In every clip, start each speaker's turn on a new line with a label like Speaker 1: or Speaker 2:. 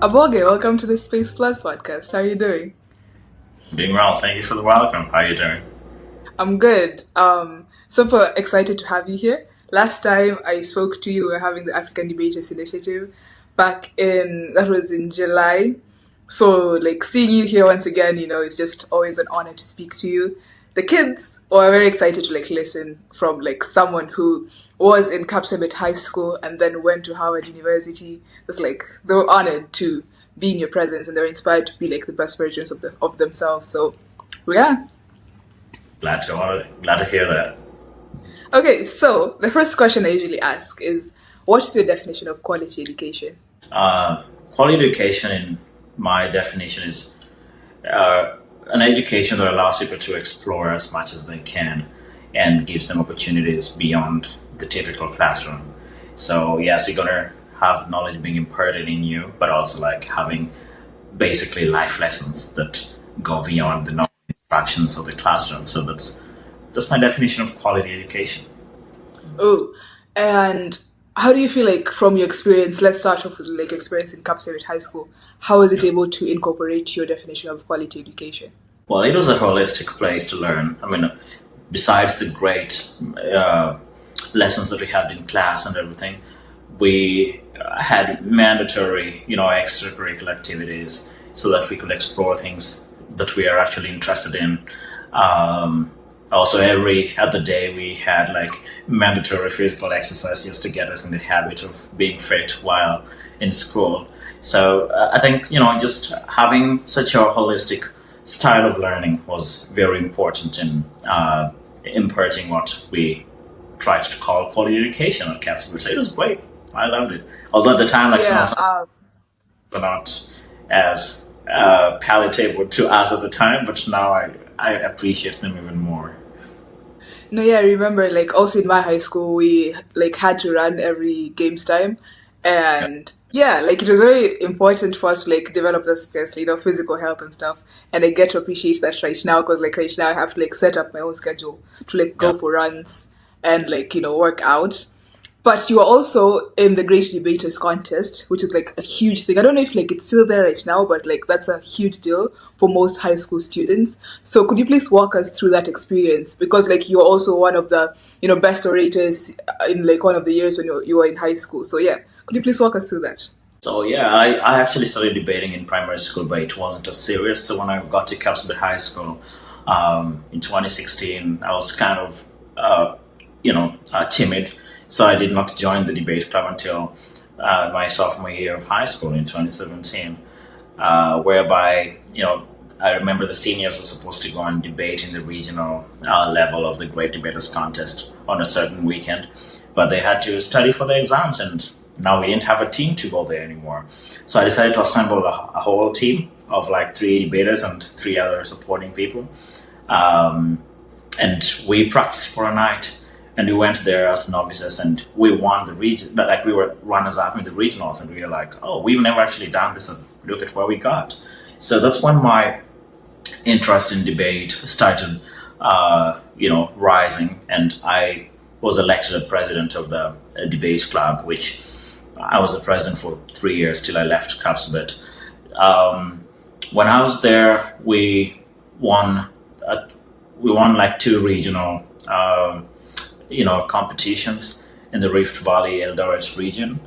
Speaker 1: Aboge, welcome to the Space Plus podcast. How are you doing?
Speaker 2: Doing well. Thank you for the welcome. How are you doing?
Speaker 1: I'm good. Super excited to have you here. Last time I spoke to you, we were having the African Debaters Initiative that was in July. So, like, seeing you here once again, it's just always an honor to speak to you. The kids were very excited to, like, listen from, like, someone who was in Kapsabet High School and then went to Harvard University. It's like, they were honored to be in your presence and they're inspired to be, like, the best versions of themselves. So, yeah.
Speaker 2: Glad to hear that.
Speaker 1: Okay, so the first question I usually ask is, what is your definition of quality education?
Speaker 2: Quality education, in my definition, is an education that allows people to explore as much as they can and gives them opportunities beyond the typical classroom. So yes, you're gonna have knowledge being imparted in you, but also like having basically life lessons that go beyond the normal instructions of the classroom. So that's my definition of quality education.
Speaker 1: Oh, and how do you feel like from your experience? Let's start off with like experience in Kapsabet High School. How was it able to incorporate your definition of quality education?
Speaker 2: Well, it was a holistic place to learn. I mean, besides the great lessons that we had in class and everything, we had mandatory, extracurricular activities so that we could explore things that we are actually interested in. Also, every other day we had like mandatory physical exercise just to get us in the habit of being fit while in school. So I think, just having such a holistic style of learning was very important in imparting what we tried to call quality education at Kapsabet. So it was great. I loved it. Although at the time, like
Speaker 1: Yeah,
Speaker 2: some were not as palatable to us at the time, but now I appreciate them even more.
Speaker 1: no, yeah, I remember like also in my high school we like had to run every games time, and yeah, like it was very important for us to like develop this, physical health and stuff. And I get to appreciate that right now because like right now I have to like set up my own schedule to like go
Speaker 2: Yeah.
Speaker 1: for runs and like work out. But you are also in the Great Debaters Contest, which is like a huge thing. I don't know if like it's still there right now, but like that's a huge deal for most high school students. So could you please walk us through that experience? Because like you're also one of the best orators in like one of the years when you were in high school. So yeah, could you please walk us through that?
Speaker 2: So yeah, I actually started debating in primary school, but it wasn't as serious. So when I got to Kapsabet High School in 2016, I was kind of timid, so I did not join the debate club until my sophomore year of high school in 2017, whereby I remember the seniors were supposed to go and debate in the regional level of the Great Debaters Contest on a certain weekend, but they had to study for the exams, and now we didn't have a team to go there anymore. So I decided to assemble a whole team of like 3 debaters and 3 other supporting people. And we practiced for a night, and we went there as novices, and we won the region. Like we were runners-up in the regionals, and we were like, oh, we've never actually done this, and look at where we got. So that's when my interest in debate started, rising, and I was elected president of the debate club, which I was the president for 3 years till I left Kapsabet. When I was there, we won. We won like 2 regional, competitions in the Rift Valley Eldoret region,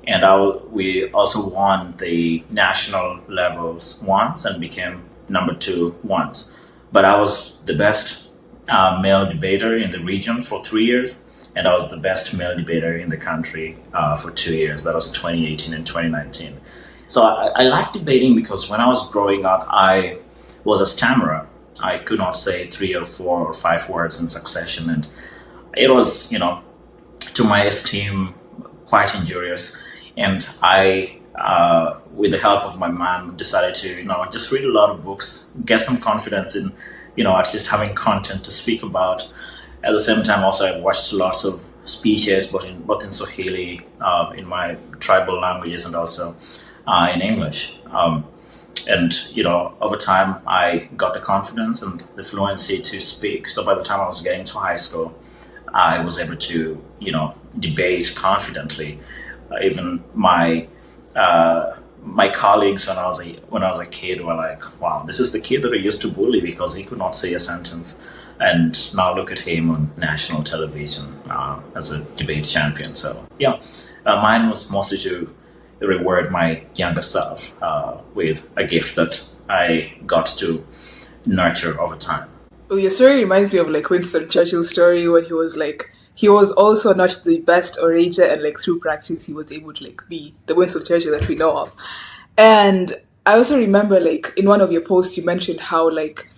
Speaker 2: and we also won the national levels once and became number 2 once. But I was the best male debater in the region for 3 years, and I was the best male debater in the country for 2 years. That was 2018 and 2019. So I like debating because when I was growing up, I was a stammerer. I could not say 3 or 4 or 5 words in succession, and it was, to my esteem, quite injurious. And I, with the help of my mom, decided to, just read a lot of books, get some confidence in, at least having content to speak about. At the same time, also, I watched lots of speeches, both in Swahili, in my tribal languages, and also in English. And over time, I got the confidence and the fluency to speak. So by the time I was getting to high school, I was able to, debate confidently. Even my my colleagues when I was a kid were like, "Wow, this is the kid that I used to bully because he could not say a sentence." And now look at him on national television as a debate champion. So yeah, mine was mostly to reward my younger self with a gift that I got to nurture over time.
Speaker 1: Oh, your story reminds me of like Winston Churchill's story when he was like he was also not the best orator, and like through practice he was able to like be the Winston Churchill that we know of. And I also remember like in one of your posts you mentioned how like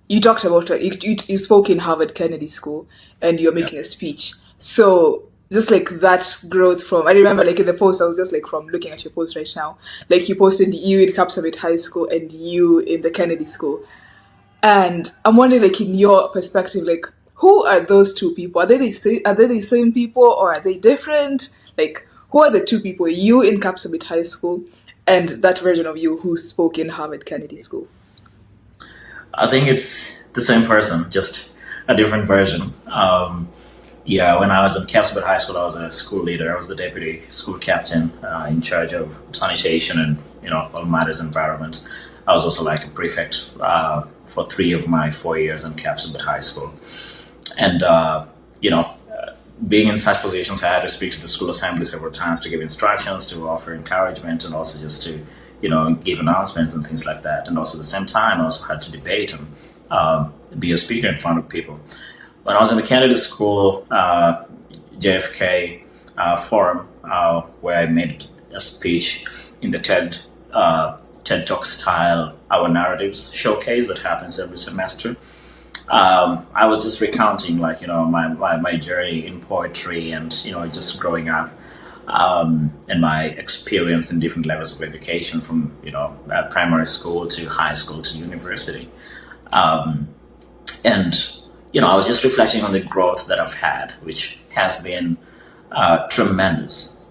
Speaker 1: you talked about you spoke in Harvard Kennedy School and you're
Speaker 2: Yeah.
Speaker 1: making a speech. So just like that growth from I remember like in the post I was just like from looking at your post right now, like you posted you in Kapsabet High School and you in the Kennedy School. And I'm wondering, like, in your perspective, like, who are those two people? Are they the same people or are they different? Like, who are the two people? You in Kapsabet High School and that version of you who spoke in Harvard Kennedy School.
Speaker 2: I think it's the same person, just a different version. Yeah, when I was in Kapsabet High School, I was a school leader. I was the deputy school captain in charge of sanitation and all matters environment. I was also like a prefect for 3 of my 4 years in Kapsabet High School, and being in such positions, I had to speak to the school assembly several times to give instructions, to offer encouragement, and also just to give announcements and things like that. And also at the same time, I also had to debate and be a speaker in front of people. When I was in the Kennedy School JFK forum, where I made a speech in the TED Talk style Our Narratives showcase that happens every semester, I was just recounting like my journey in poetry and just growing up, and my experience in different levels of education from primary school to high school to university, and I was just reflecting on the growth that I've had, which has been tremendous,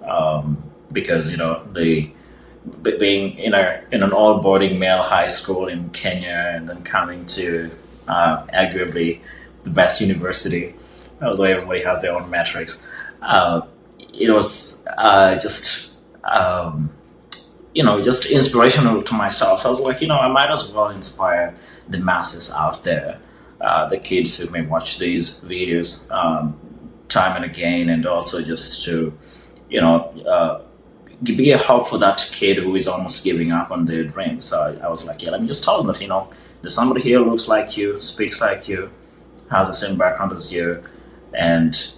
Speaker 2: because the being in an all boarding male high school in Kenya and then coming to arguably the best university, although everybody has their own metrics. It was just inspirational to myself. So I was like, I might as well inspire the masses out there, the kids who may watch these videos time and again, and also just to, be a hope for that kid who is almost giving up on their dreams. So I was like, yeah, let me just tell them that, there's somebody here who looks like you, speaks like you, has the same background as you, and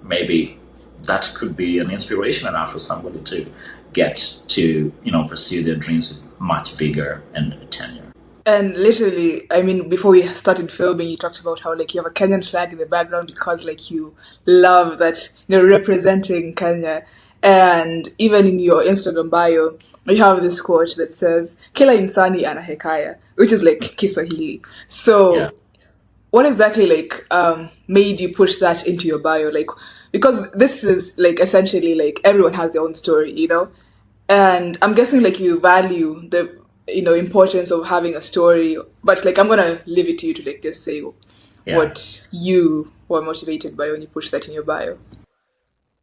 Speaker 2: maybe that could be an inspiration enough for somebody to get to, pursue their dreams with much vigor and tenure.
Speaker 1: And literally, I mean, before we started filming, you talked about how like you have a Kenyan flag in the background because like you love that, representing Kenya. And even in your Instagram bio, you have this quote that says, Kila insani ana hekaya, which is like Kiswahili. So
Speaker 2: Yeah.
Speaker 1: what exactly like made you push that into your bio? Like, because this is like essentially like everyone has their own story, and I'm guessing like you value the importance of having a story, but like I'm gonna leave it to you to like just say
Speaker 2: Yeah.
Speaker 1: what you were motivated by when you push that in your bio.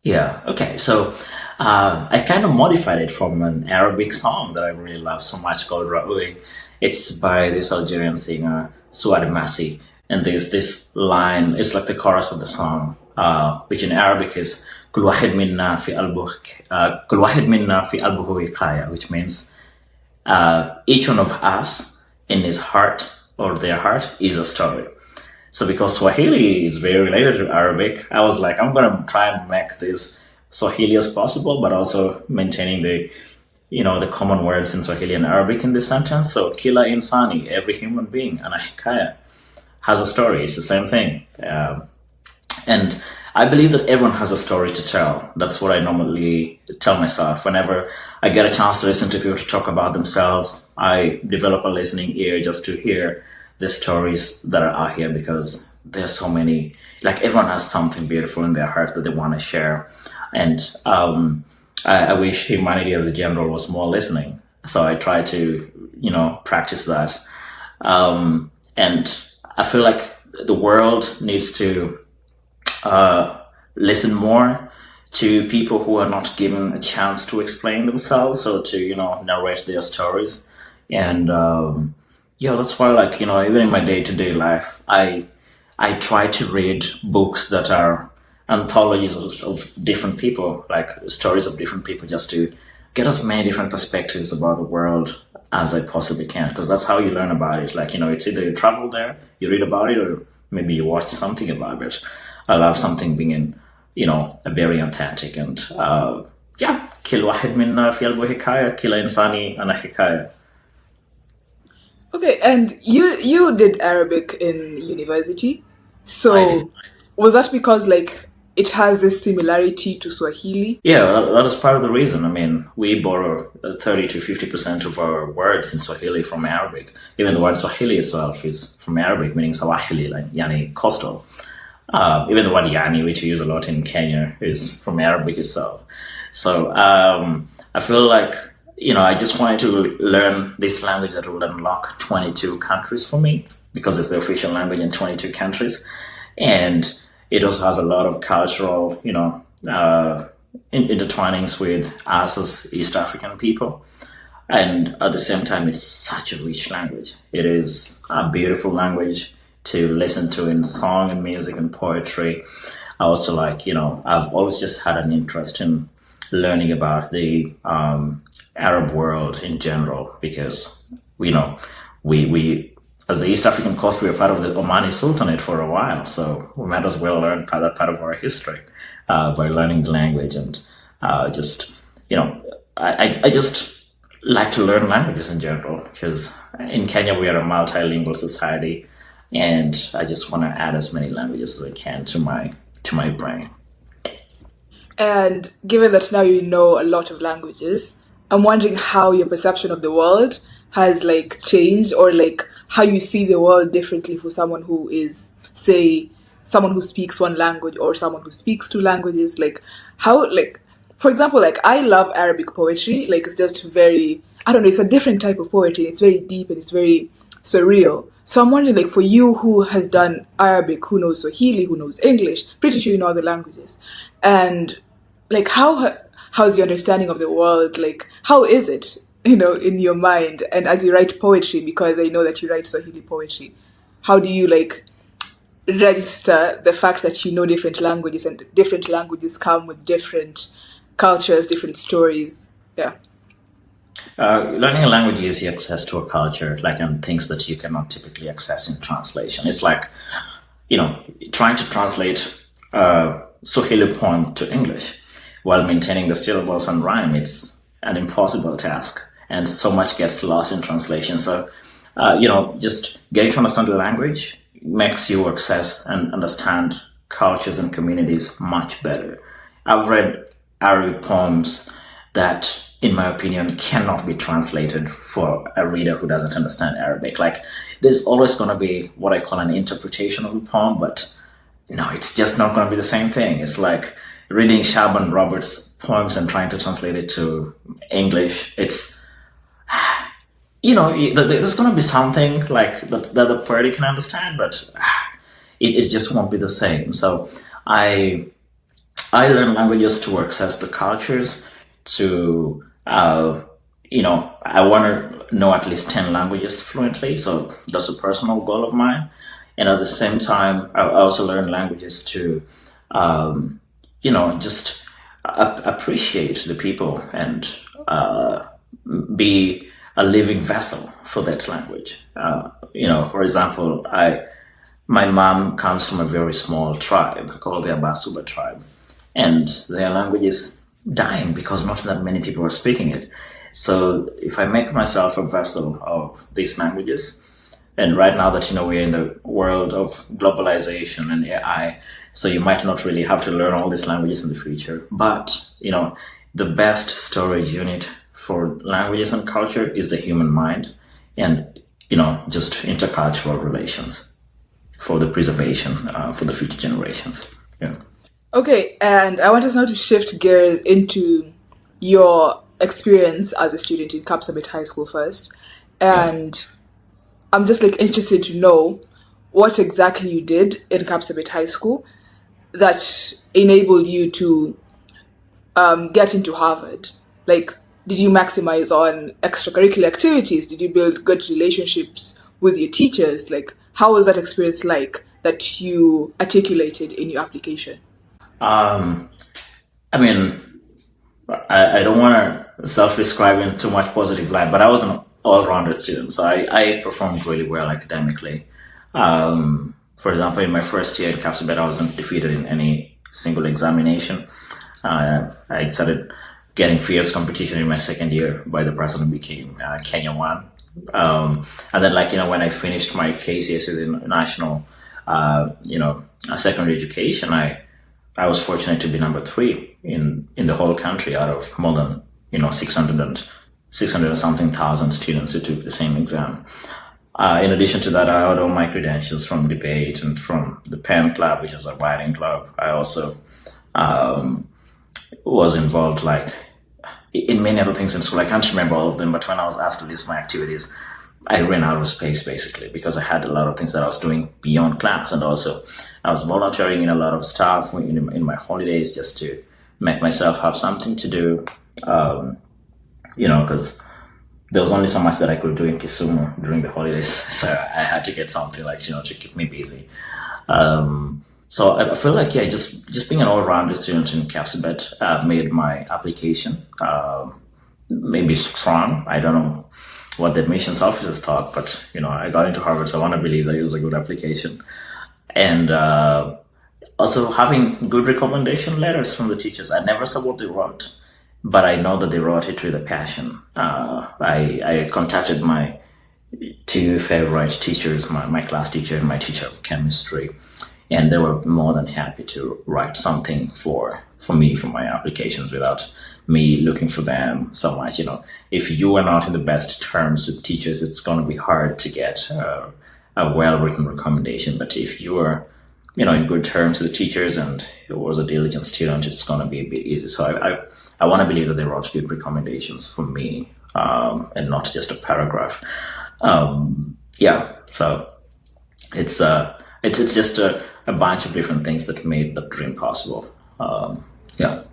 Speaker 2: Yeah. Okay. So I kind of modified it from an Arabic song that I really love so much called Ra'ui. It's by this Algerian singer Suad Massi, and there's this line. It's like the chorus of the song, which in Arabic is "Kul wahid minna fi albuh, kul wahid minna fi albuhu wiqaya," which means each one of us in his heart or their heart is a story. So because Swahili is very related to Arabic, I was like, I'm gonna try and make this Swahili as possible, but also maintaining the common words in Swahili and Arabic in this sentence. So kila insani, every human being, ana hikaya, has a story. It's the same thing. And I believe that everyone has a story to tell. That's what I normally tell myself. Whenever I get a chance to listen to people to talk about themselves, I develop a listening ear just to hear the stories that are out here, because there's so many. Like, everyone has something beautiful in their heart that they want to share. And I wish humanity as a general was more listening. So I try to, practice that. And I feel like the world needs to listen more to people who are not given a chance to explain themselves or to, narrate their stories. And yeah, that's why, like, even in my day-to-day life, I try to read books that are anthologies of different people, like stories of different people, just to get as many different perspectives about the world as I possibly can, because that's how you learn about it. Like, it's either you travel there, you read about it, or maybe you watch something about it. I love something being, very authentic. And yeah, كل واحد منا في قلبه حكاية كل إنساني أنا حكاية.
Speaker 1: Okay, and you did Arabic in university,
Speaker 2: I did.
Speaker 1: so was that because like it has this similarity to Swahili?
Speaker 2: Yeah, that is part of the reason. I mean, we borrow 30 to 50% of our words in Swahili from Arabic. Even the word Swahili itself is from Arabic, meaning Swahili, like yani coastal. Even the word yani, which we use a lot in Kenya, is from Arabic itself. So I feel like, I just wanted to learn this language that would unlock 22 countries for me, because it's the official language in 22 countries. And it also has a lot of cultural, intertwinings with us as East African people. And at the same time, it's such a rich language. It is a beautiful language to listen to in song and music and poetry. I also like, I've always just had an interest in learning about the Arab world in general, because we as the East African coast, we were part of the Omani Sultanate for a while, so we might as well learn that part of our history by learning the language. And I just like to learn languages in general, because in Kenya we are a multilingual society, and I just want to add as many languages as I can to my brain.
Speaker 1: And given that now you know a lot of languages, I'm wondering how your perception of the world has like changed, or like how you see the world differently for someone who is, say, someone who speaks one language or someone who speaks two languages. Like how, like, for example, like I love Arabic poetry. Like it's just very, I don't know, it's a different type of poetry. It's very deep and it's very surreal. So I'm wondering, like, for you who has done Arabic, who knows Swahili, who knows English, pretty sure you know other languages, and like how's your understanding of the world? Like how is it, in your mind? And as you write poetry, because I know that you write Swahili poetry, how do you like register the fact that you know different languages, and different languages come with different cultures, different stories? Yeah.
Speaker 2: Learning a language gives you access to a culture, like, and things that you cannot typically access in translation. It's like, trying to translate a Swahili poem to English while maintaining the syllables and rhyme. It's an impossible task, and so much gets lost in translation. So, just getting to understand the language makes you access and understand cultures and communities much better. I've read Arabic poems that, in my opinion, cannot be translated for a reader who doesn't understand Arabic. Like, there's always going to be what I call an interpretation of the poem, but no, it's just not going to be the same thing. It's like reading Shaban Roberts' poems and trying to translate it to English. It's, there's going to be something like that the poet can understand, but it just won't be the same. So I learn languages to access the cultures, to, I want to know at least 10 languages fluently. So that's a personal goal of mine. And at the same time, I also learn languages to, just appreciate the people and be a living vessel for that language. For example, my mom comes from a very small tribe called the Abasuba tribe, and their language is dying because not that many people are speaking it. So if I make myself a vessel of these languages, and right now that we're in the world of globalization and AI, so you might not really have to learn all these languages in the future, but the best storage unit for languages and culture is the human mind, and just intercultural relations for the preservation for the future generations. Yeah.
Speaker 1: Okay, and I want us now to shift gears into your experience as a student in Kapsabet High School first. And I'm just like interested to know what exactly you did in Kapsabet High School that enabled you to get into Harvard? Like, did you maximize on extracurricular activities? Did you build good relationships with your teachers? Like, how was that experience like that you articulated in your application?
Speaker 2: Um, I mean, I don't want to self-describe in too much positive light, but I was an all-rounded student, so I performed really well academically. For example, in my first year in Kapsabet, I wasn't defeated in any single examination. I started getting fierce competition in my second year by the person who became Kenyan one. And then, when I finished my KCSE in national, secondary education, I was fortunate to be number three in the whole country out of more than 600 and something thousand students who took the same exam. In addition to that, I had all my credentials from debate and from the Pen Club, which is a writing club. I also was involved in many other things in school. I can't remember all of them, but when I was asked to list my activities, I ran out of space basically because I had a lot of things that I was doing beyond class, and also I was volunteering in a lot of stuff in my holidays just to make myself have something to do. Because there was only so much that I could do in Kisumu during the holidays, so I had to get something to keep me busy. So I feel like just being an all-rounded student in Kapsabet made my application maybe strong. I don't know what the admissions officers thought, but I got into Harvard, so I want to believe that it was a good application. And also having good recommendation letters from the teachers. I never saw what they wrote, but I know that they wrote it with a passion. I contacted my two favorite teachers, my class teacher and my teacher of chemistry, and they were more than happy to write something for me for my applications without me looking for them so much. If you are not in the best terms with teachers, it's going to be hard to get a well-written recommendation. But if you are, in good terms with the teachers and you was a diligent student, it's going to be a bit easy. So I want to believe that they wrote good recommendations for me and not just a paragraph. So it's just a bunch of different things that made the dream possible. Yeah.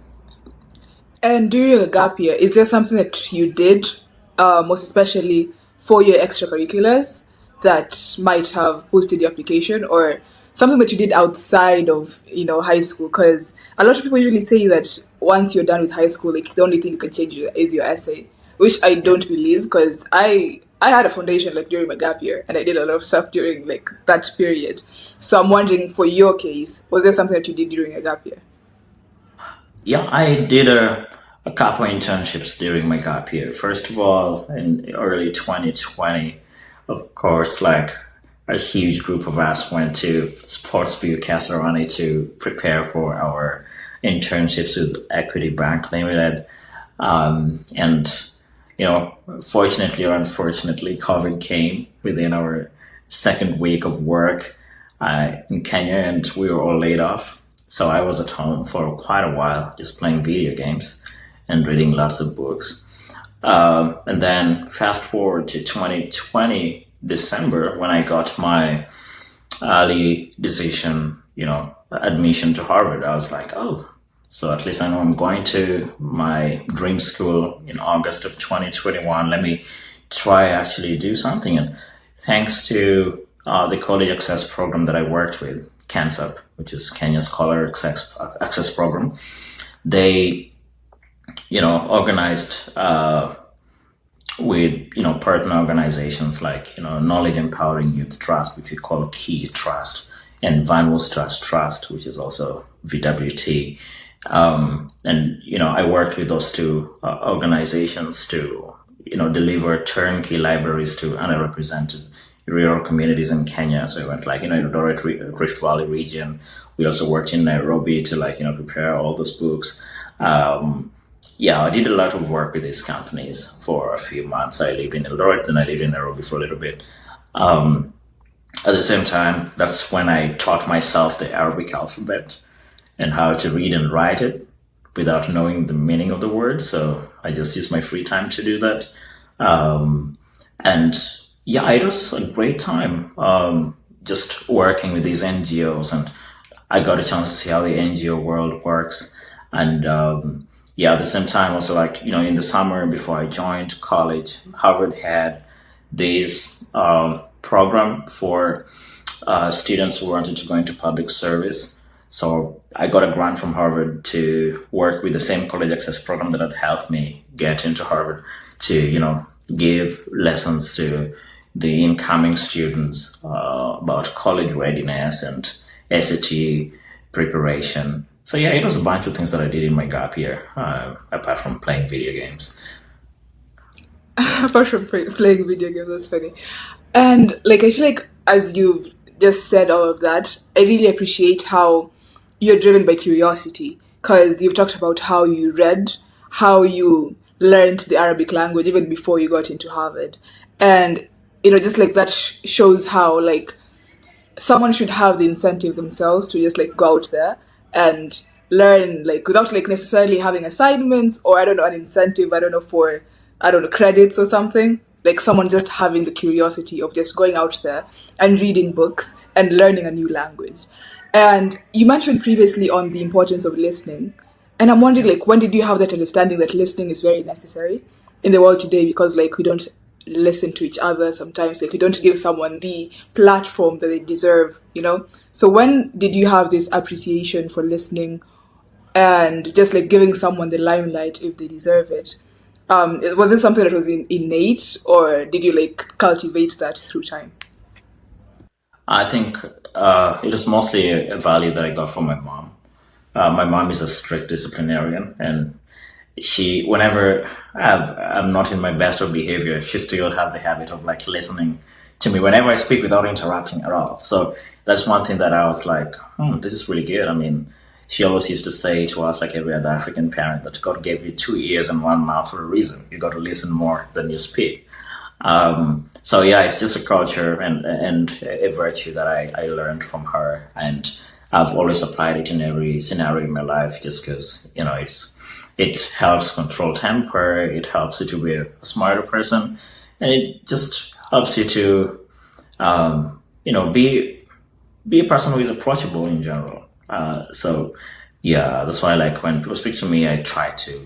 Speaker 1: And during a gap year, is there something that you did, most especially for your extracurriculars, that might have boosted your application, or something that you did outside of high school? Because a lot of people usually say that once you're done with high school, like the only thing you can change is your essay, which I don't believe, because I had a foundation during my gap year, and I did a lot of stuff during that period. So I'm wondering, for your case, was there something that you did during a gap year?
Speaker 2: Yeah, I did a couple internships during my gap year. First of all, in early 2020, of course, a huge group of us went to Sportsview, Kasarani to prepare for our internships with Equity Bank Limited. Fortunately or unfortunately, COVID came within our second week of work in Kenya, and we were all laid off. So I was at home for quite a while, just playing video games and reading lots of books. And then fast forward to 2020 December, when I got my early decision, admission to Harvard. I was like, oh, so at least I know I'm going to my dream school in August of 2021. Let me try actually do something. And thanks to the college access program that I worked with, KenSAP, which is Kenya Scholar Access Program, they, organized with, partner organizations like, Knowledge Empowering Youth Trust, which we call Key Trust, and Van Trust Trust, which is also VWT. I worked with those two organizations to, deliver turnkey libraries to underrepresented rural communities in Kenya. So we went in the Rift Valley region. We also worked in Nairobi to prepare all those books. I did a lot of work with these companies for a few months. I lived in Eldoret, then I lived in Nairobi for a little bit. At the same time, that's when I taught myself the Arabic alphabet and how to read and write it without knowing the meaning of the words. So I just used my free time to do that. It was a great time just working with these NGOs, and I got a chance to see how the NGO world works. And yeah, at the same time, also like, in the summer before I joined college, Harvard had this program for students who wanted to go into public service. So I got a grant from Harvard to work with the same college access program that had helped me get into Harvard to, give lessons to the incoming students about college readiness and SAT preparation. So yeah, it was a bunch of things that I did in my gap year, apart from playing video games.
Speaker 1: Apart from playing video games, that's funny. And like, I feel like as you've just said all of that, I really appreciate how you're driven by curiosity because you've talked about how you read, how you learned the Arabic language even before you got into Harvard. And, just like that shows how like someone should have the incentive themselves to just like go out there and learn like without like necessarily having assignments or I don't know an incentive, I don't know for I don't know credits or something, like someone just having the curiosity of just going out there and reading books and learning a new language. And you mentioned previously on the importance of listening, and I'm wondering like when did you have that understanding that listening is very necessary in the world today, because like we don't listen to each other sometimes, like we don't give someone the platform that they deserve. So when did you have this appreciation for listening and just like giving someone the limelight if they deserve it? Was this something that was innate, or did you like cultivate that through time?
Speaker 2: I think it was mostly a value that I got from my mom. My mom is a strict disciplinarian, and whenever I'm not in my best of behavior, she still has the habit of like listening to me whenever I speak without interrupting at all. So that's one thing that I was like, this is really good. I mean, she always used to say to us, like every other African parent, that God gave you two ears and one mouth for a reason. You got to listen more than you speak. So yeah, it's just a culture and a virtue that I learned from her, and I've always applied it in every scenario in my life, just because it helps control temper, it helps you to be a smarter person, and it just helps you to be a person who is approachable in general. So yeah, that's why like when people speak to me, I try to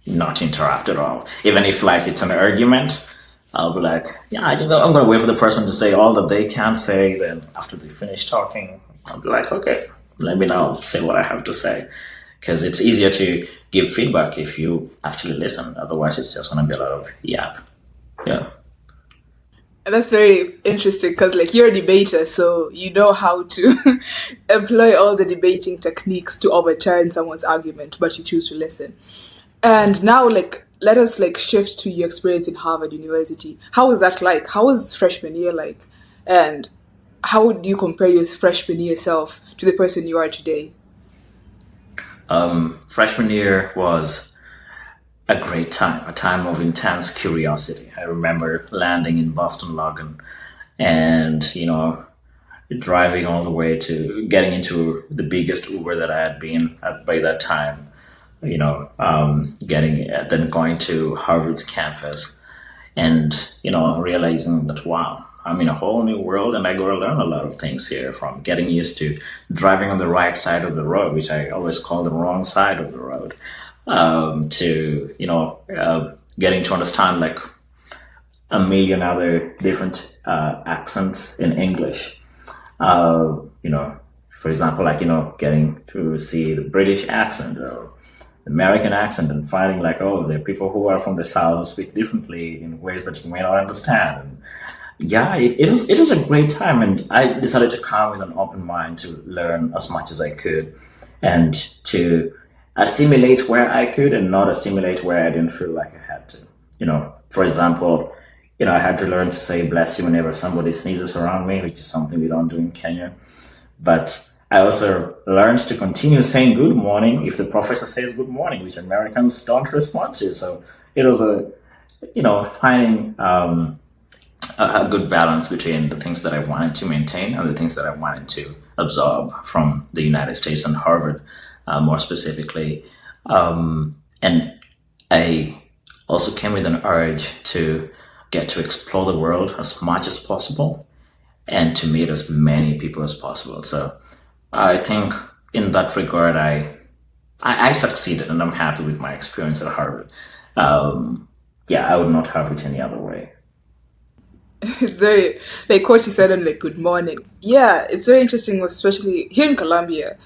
Speaker 2: not interrupt at all, even if like it's an argument. I'll be like, yeah, I'm going to wait for the person to say all that they can say. Then after they finish talking, I'll be like, okay, let me now say what I have to say. Because it's easier to give feedback if you actually listen. Otherwise, it's just going to be a lot of yap. Yeah.
Speaker 1: And that's very interesting because like you're a debater, so you know how to employ all the debating techniques to overturn someone's argument, but you choose to listen. And now, like, let us like shift to your experience in Harvard University. How was that like? How was freshman year like? And how would you compare your freshman year self to the person you are today?
Speaker 2: Freshman year was a great time, a time of intense curiosity. I remember landing in Boston Logan and, driving all the way to getting into the biggest Uber that I had been at by that time, then going to Harvard's campus and, realizing that, wow, I'm in a whole new world and I got to learn a lot of things here, from getting used to driving on the right side of the road, which I always call the wrong side of the road, to, getting to understand like a million other different accents in English. For example, like, getting to see the British accent or American accent and finding like, oh, there are people who are from the South who speak differently in ways that you may not understand. And yeah, it was a great time, and I decided to come with an open mind to learn as much as I could and to assimilate where I could and not assimilate where I didn't feel like I had to. For example, I had to learn to say bless you whenever somebody sneezes around me, which is something we don't do in Kenya. But I also learned to continue saying good morning if the professor says good morning, which Americans don't respond to. So it was finding a good balance between the things that I wanted to maintain and the things that I wanted to absorb from the United States and Harvard, more specifically. And I also came with an urge to get to explore the world as much as possible and to meet as many people as possible. So I think in that regard, I I succeeded, and I'm happy with my experience at Harvard. Um, yeah, I would not have it any other way.
Speaker 1: It's very like what you said on like good morning. Yeah, it's very interesting, especially here in Colombia.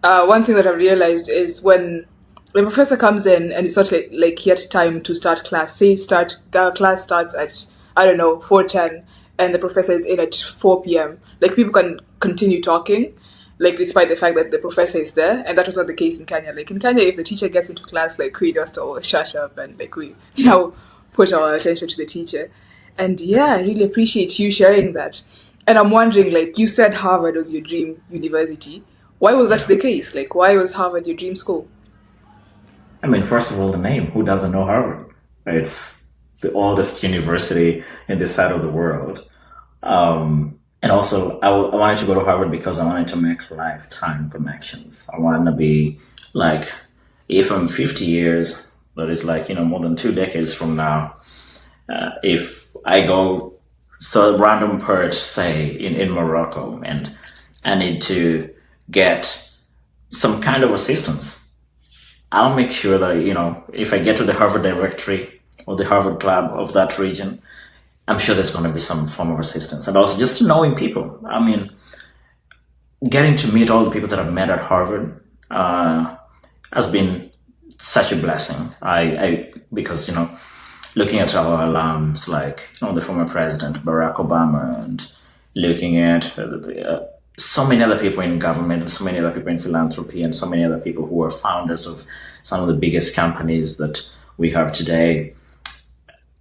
Speaker 1: One thing that I've realized is when the professor comes in and it's not like he had time to start class. Say class starts at I don't know 4:10, and the professor is in at 4 p.m. Like people can continue talking, like despite the fact that the professor is there, and that was not the case in Kenya. Like in Kenya, if the teacher gets into class, like we just all shut up and like we now put our attention to the teacher. And yeah, I really appreciate you sharing that. And I'm wondering, like you said, Harvard was your dream university. Why was that
Speaker 2: Yeah.
Speaker 1: the case? Like, why was Harvard your dream school?
Speaker 2: I mean, first of all, the name. Who doesn't know Harvard? It's the oldest university in this side of the world. And also, I wanted to go to Harvard because I wanted to make lifetime connections. I wanted to be like, if I'm 50 years, that is like, more than 2 decades from now, if I go so random perch, say in Morocco, and I need to get some kind of assistance, I'll make sure that, if I get to the Harvard directory or the Harvard club of that region, I'm sure there's going to be some form of assistance. And also just knowing people. I mean, getting to meet all the people that I've met at Harvard has been such a blessing. Because, looking at our alums, like, the former president, Barack Obama, and looking at so many other people in government and so many other people in philanthropy and so many other people who are founders of some of the biggest companies that we have today.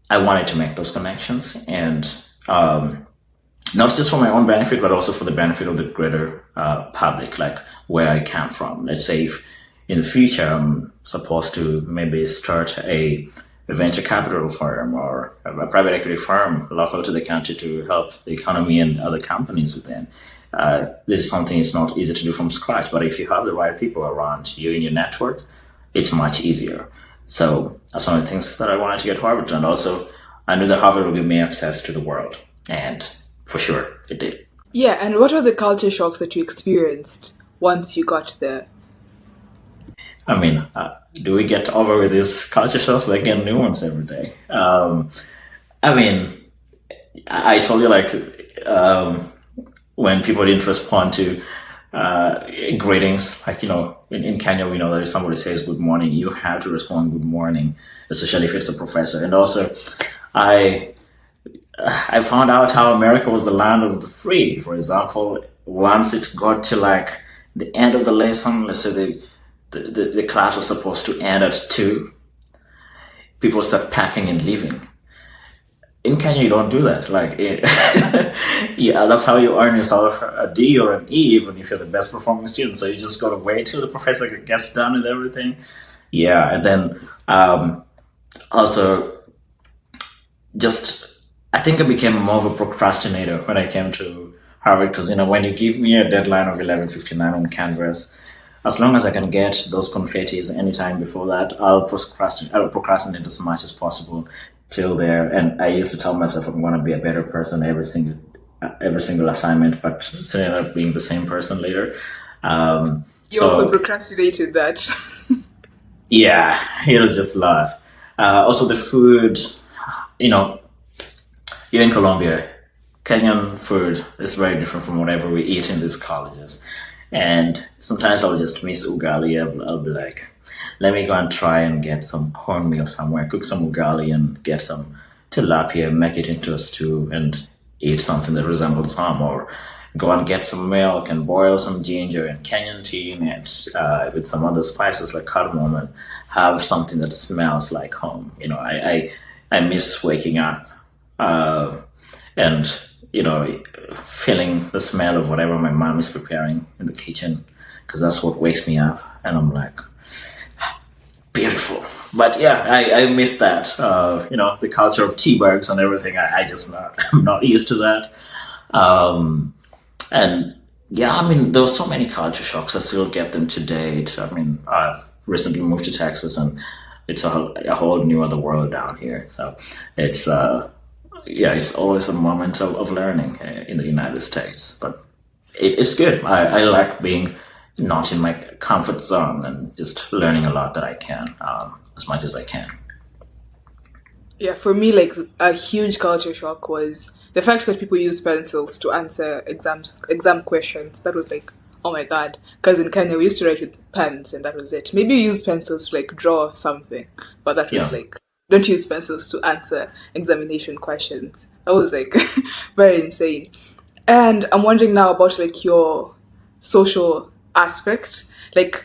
Speaker 2: I wanted to make those connections, and not just for my own benefit, but also for the benefit of the greater public, like where I came from. Let's say if in the future I'm supposed to maybe start a venture capital firm or a private equity firm local to the country to help the economy and other companies within. This is something it's not easy to do from scratch, but if you have the right people around you in your network, it's much easier. So that's one of the things that I wanted to get Harvard. And also, I knew that Harvard would give me access to the world. And for sure, it did.
Speaker 1: Yeah, and what were the culture shocks that you experienced once you got there?
Speaker 2: I mean, do we get over with these culture shocks? Like, get new ones every day. I mean, I told you, like, when people didn't respond to greetings, like, in Kenya, we know that if somebody says good morning, you have to respond good morning, especially if it's a professor. And also, I found out how America was the land of the free. For example, once it got to like the end of the lesson, let's say the class was supposed to end at 2, people start packing and leaving. In Kenya, you don't do that. Like, yeah, that's how you earn yourself a D or an E, even if you're the best performing student. So you just gotta wait till the professor gets done with everything. Yeah, and then also just I think I became more of a procrastinator when I came to Harvard because when you give me a deadline of 11:59 on Canvas, as long as I can get those confettis anytime before that, I'll procrastinate as much as possible till there. And I used to tell myself I'm going to be a better person every single assignment, but it ended up being the same person later.
Speaker 1: You also procrastinated that.
Speaker 2: Yeah, it was just a lot. Also, the food, here in Colombia, Kenyan food is very different from whatever we eat in these colleges. And sometimes I'll just miss ugali. I'll be like, let me go and try and get some cornmeal somewhere, cook some ugali and get some tilapia, make it into a stew and eat something that resembles ham, or go and get some milk and boil some ginger and Kenyan tea in it with some other spices like cardamom and have something that smells like home. I miss waking up and feeling the smell of whatever my mom is preparing in the kitchen, because that's what wakes me up, and I'm like, beautiful. But yeah, I miss that. The culture of tea bags and everything. I just I'm not used to that. And yeah, I mean, there were so many culture shocks. I still get them to date. I mean, I've recently moved to Texas, and it's a whole new other world down here. So it's it's always a moment of learning in the United States. But it's good. I like being not in my comfort zone, and just learning a lot that I can, as much as I can.
Speaker 1: Yeah, for me, like a huge culture shock was the fact that people use pencils to answer exam questions. That was like, oh my god. Because in Kenya we used to write with pens, and that was it. Maybe you use pencils to like draw something, but that was
Speaker 2: Yeah.
Speaker 1: like, don't use pencils to answer examination questions. That was like very insane. And I'm wondering now about like your social aspect. Like,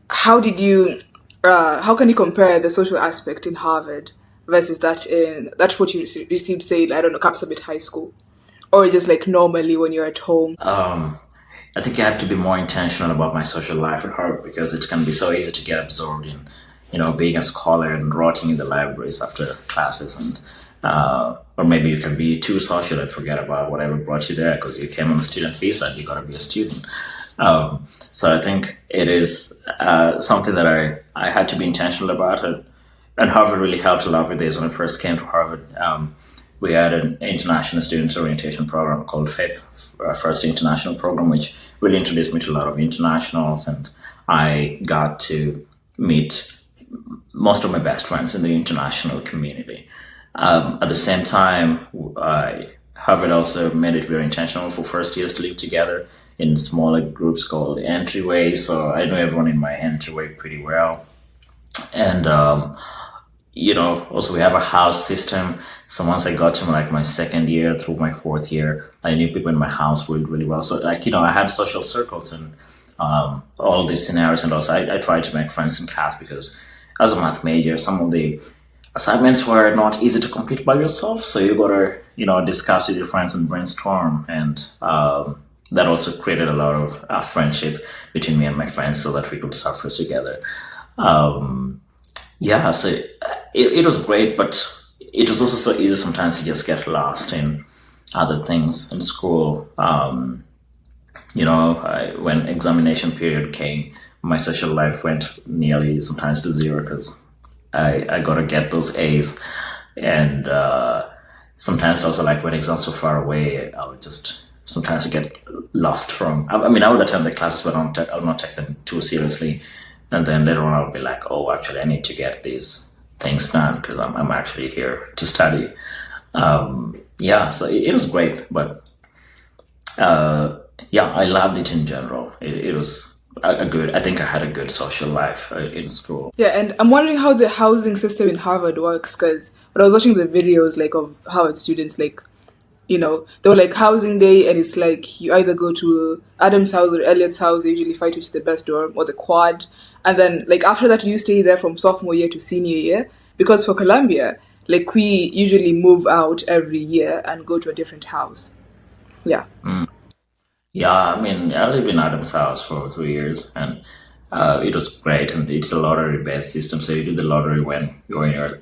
Speaker 1: how did you how can you compare the social aspect in Harvard versus that what you received, say, I don't know, Kapsabet High School, or just like normally when you're at home?
Speaker 2: I think I have to be more intentional about my social life at Harvard, because it can be so easy to get absorbed in, being a scholar and rotting in the libraries after classes, and or maybe you can be too social and forget about whatever brought you there because you came on a student visa and you got to be a student. So I think it is something that I had to be intentional about it. And Harvard really helped a lot with this. When I first came to Harvard, we had an international student orientation program called FIP, our first international program, which really introduced me to a lot of internationals. And I got to meet most of my best friends in the international community. At the same time, Harvard also made it very intentional for first years to live together in smaller groups called entryway. So I know everyone in my entryway pretty well. And, also we have a house system. So once I got to like my second year through my fourth year, I knew people in my house really, really well. So like, I had social circles and all these scenarios. And also I tried to make friends in class because as a math major, some of the assignments were not easy to complete by yourself. So you got to, discuss with your friends and brainstorm. And that also created a lot of friendship between me and my friends so that we could suffer together. So it was great, but it was also so easy sometimes to just get lost in other things in school. When examination period came, my social life went nearly sometimes to zero because I got to get those A's. And sometimes also like when exams were far away, I would just sometimes get lost from, I would attend the classes, but I would not take them too seriously. And then later on, I'll be like, oh, actually, I need to get these things done because I'm actually here to study. So it was great, but I loved it in general. It was I think I had a good social life in school.
Speaker 1: Yeah, and I'm wondering how the housing system in Harvard works, because when I was watching the videos like of Harvard students, like, they were like housing day, and it's like you either go to Adam's house or Elliot's house. They usually fight which is the best dorm, or the quad, and then like after that you stay there from sophomore year to senior year, because for Columbia, like we usually move out every year and go to a different house. Yeah.
Speaker 2: Yeah, I lived in Adam's house for 3 years, and it was great. And it's a lottery-based system, so you do the lottery when you're in your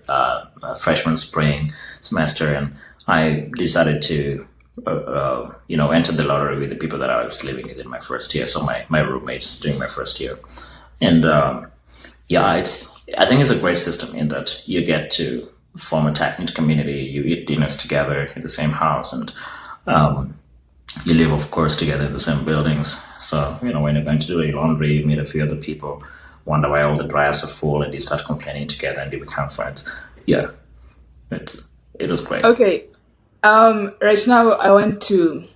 Speaker 2: freshman spring semester. And I decided to, enter the lottery with the people that I was living with in my first year. So my roommates during my first year, and I think it's a great system in that you get to form a tight-knit community. You eat dinners together in the same house, and you live, of course, together in the same buildings. So, when you're going to do your laundry, you meet a few other people, wonder why all the dryers are full, and you start complaining together and you become friends. Yeah, it was great.
Speaker 1: Okay. Right now, I want to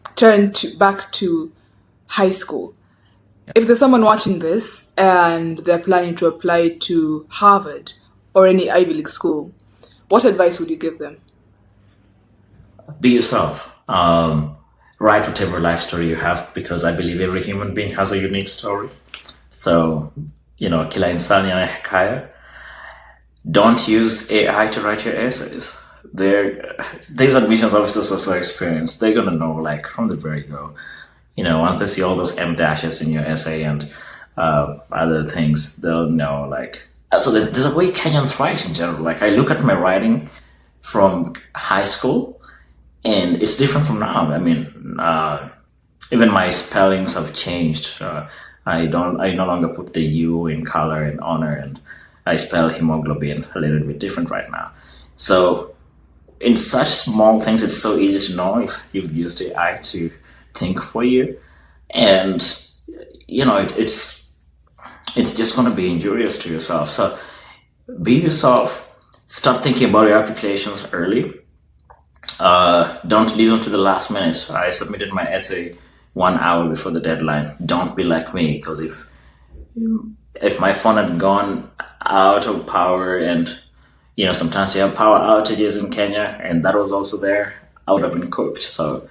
Speaker 1: back to high school. If there's someone watching this and they're planning to apply to Harvard or any Ivy League school, what advice would you give them?
Speaker 2: Be yourself. Write whatever life story you have, because I believe every human being has a unique story. So, kila insani ana hekaya. Don't use AI to write your essays. These admissions officers are so experienced. They're gonna know like from the very go. Once they see all those M dashes in your essay and other things, they'll know like. So there's a way Kenyans write in general. Like I look at my writing from high school, and it's different from now. Even my spellings have changed. I no longer put the U in color and honor, and I spell hemoglobin a little bit different right now. So in such small things, it's so easy to know if you've used AI to think for you. And it's just going to be injurious to yourself. So be yourself. Start thinking about your applications early. Don't leave them to the last minute. I submitted my essay 1 hour before the deadline. Don't be like me, because if my phone had gone out of power, and sometimes you have power outages in Kenya, and that was also there, I would have been cooked. So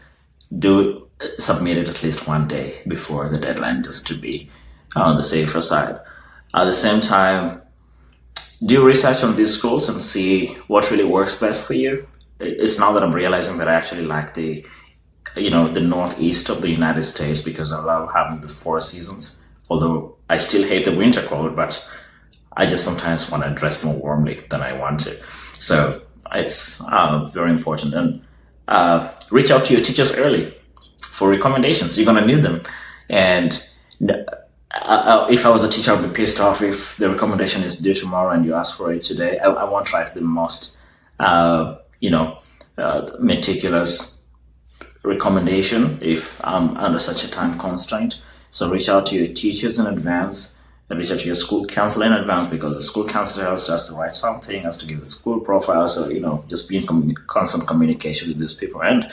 Speaker 2: do submit it at least one day before the deadline, just to be on the safer side. At the same time, do research on these schools and see what really works best for you. It's now that I'm realizing that I actually like the northeast of the United States, because I love having the 4 seasons. Although I still hate the winter cold, but I just sometimes want to dress more warmly than I want to. So it's very important. And reach out to your teachers early for recommendations. You're going to need them. And if I was a teacher, I'd be pissed off if the recommendation is due tomorrow and you ask for it today. I won't write the most, meticulous recommendation if I'm under such a time constraint. So reach out to your teachers in advance, and reach out to your school counselor in advance, because the school counselor also has to write something, has to give the school profile. So, just be in constant communication with these people, and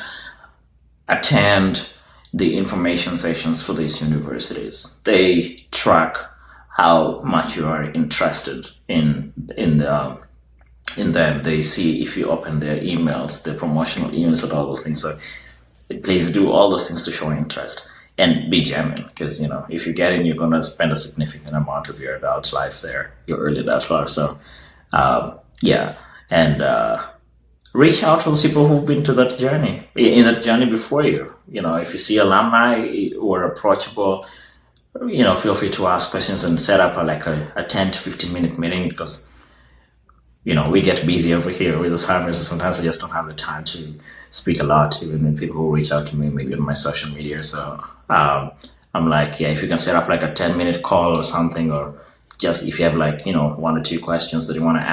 Speaker 2: attend the information sessions for these universities. They track how much you are interested in them. They see if you open their emails, their promotional emails, and all those things. So please do all those things to show interest and be genuine, because if you get in, you're going to spend a significant amount of your adult life there, your early adult life. So reach out to those people who've been to that journey, in that journey before you. If you see alumni who are approachable, feel free to ask questions and set up a 10 to 15 minute meeting, because we get busy over here with assignments, and sometimes I just don't have the time to speak a lot, even when people who reach out to me, maybe on my social media. So I'm like, if you can set up a 10-minute call or something, or just if you have 1 or 2 questions that you want to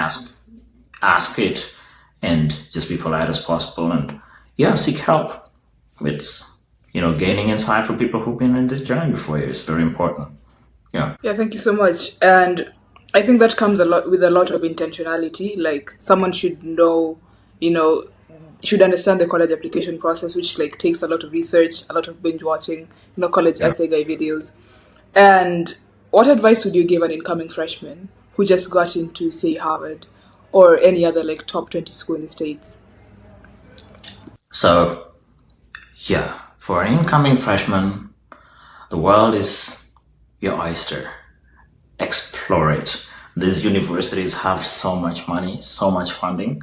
Speaker 2: ask it, and just be polite as possible, and seek help. It's gaining insight from people who've been in the journey before you. It's very important. Yeah,
Speaker 1: thank you so much. And I think that comes with a lot of intentionality. Like, someone should know, should understand the college application process, which takes a lot of research, a lot of binge watching, college essay guy videos. And what advice would you give an incoming freshman who just got into, say, Harvard or any other top 20 school in the States?
Speaker 2: So, for an incoming freshman, the world is your oyster. Explore it. These universities have so much money, so much funding,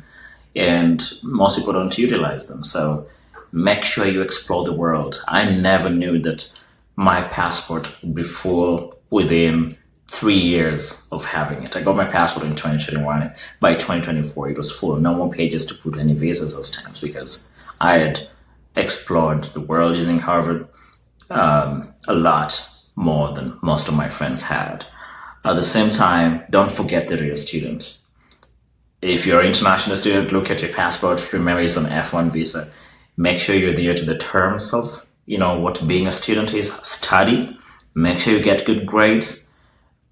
Speaker 2: and most people don't utilize them. So make sure you explore the world. I never knew that my passport would be full within 3 years of having it. I got my passport in 2021. By 2024, it was full. No more pages to put any visas or stamps, because I had explored the world using Harvard a lot more than most of my friends had. At the same time, don't forget that you're a student. If you're an international student, look at your passport. Remember, it's an F1 visa. Make sure you're there to the terms of, what being a student is. Study. Make sure you get good grades,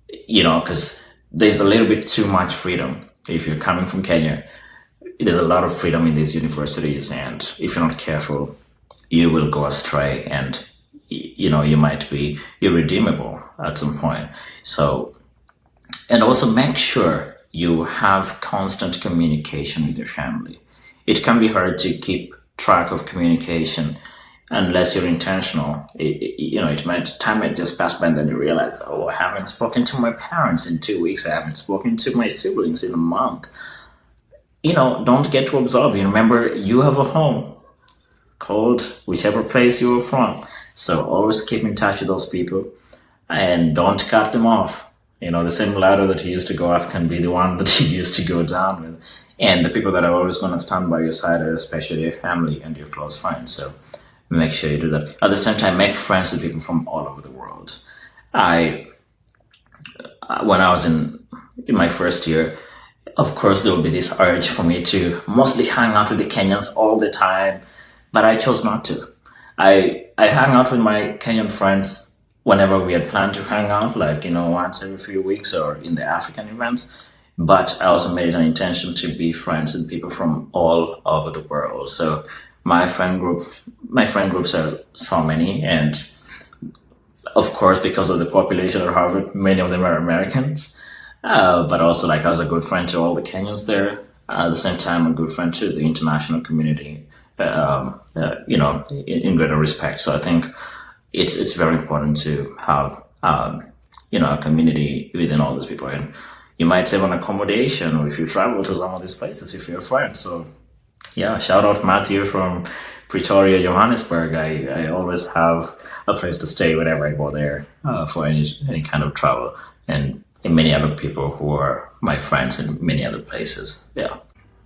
Speaker 2: because there's a little bit too much freedom. If you're coming from Kenya, there's a lot of freedom in these universities, and if you're not careful, you will go astray, and you might be irredeemable at some point. So, and also make sure you have constant communication with your family. It can be hard to keep track of communication unless you're intentional. Time might just pass by, and then you realize, I haven't spoken to my parents in 2 weeks. I haven't spoken to my siblings in a month. Don't get too absorbed. Remember, you have a home called whichever place you are from. So always keep in touch with those people, and don't cut them off. The same ladder that you used to go up can be the one that you used to go down with. And the people that are always going to stand by your side are especially your family and your close friends. So make sure you do that. At the same time, make friends with people from all over the world. When I was in my first year, of course, there would be this urge for me to mostly hang out with the Kenyans all the time, but I chose not to. I hang out with my Kenyan friends whenever we had planned to hang out, like, once every few weeks or in the African events. But I also made an intention to be friends with people from all over the world. So my friend group, my friend groups are so many, and of course, because of the population at Harvard, many of them are Americans. But also, like, I was a good friend to all the Kenyans there. At the same time, a good friend to the international community. In greater respect. So I think it's very important to have a community within all these people, and you might save on accommodation if you travel to some of these places if you're a friend. So yeah, shout out Matthew from Pretoria, Johannesburg. I always have a place to stay whenever I go there for any kind of travel, and many other people who are my friends in many other places. Yeah.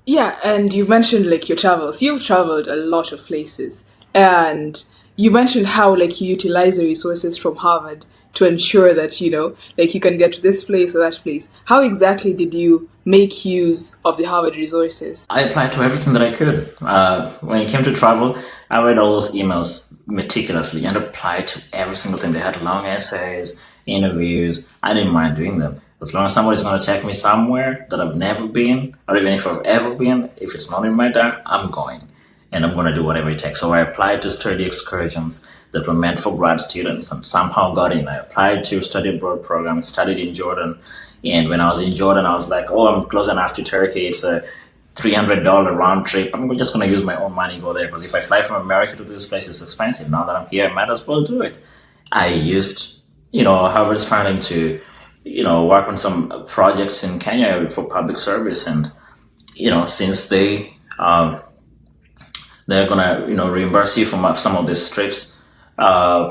Speaker 1: Yeah, and you mentioned like your travels. You've traveled a lot of places, and you mentioned how like you utilize the resources from Harvard to ensure that like you can get to this place or that place. How exactly did you make use of the Harvard resources?
Speaker 2: I applied to everything that I could. When it came to travel, I read all those emails meticulously and applied to every single thing. They had long essays, interviews. I didn't mind doing them. As long as somebody's going to take me somewhere that I've never been, or even if I've ever been, if it's not in my time, I'm going. And I'm going to do whatever it takes. So I applied to study excursions that were meant for grad students and somehow got in. I applied to study abroad program, studied in Jordan. And when I was in Jordan, I was like, oh, I'm close enough to Turkey. It's a $300 round trip. I'm just going to use my own money and go there, because if I fly from America to this place, it's expensive. Now that I'm here, I might as well do it. I used, Harvard's funding to, work on some projects in Kenya for public service. And, since they're gonna, reimburse you from some of these trips, you're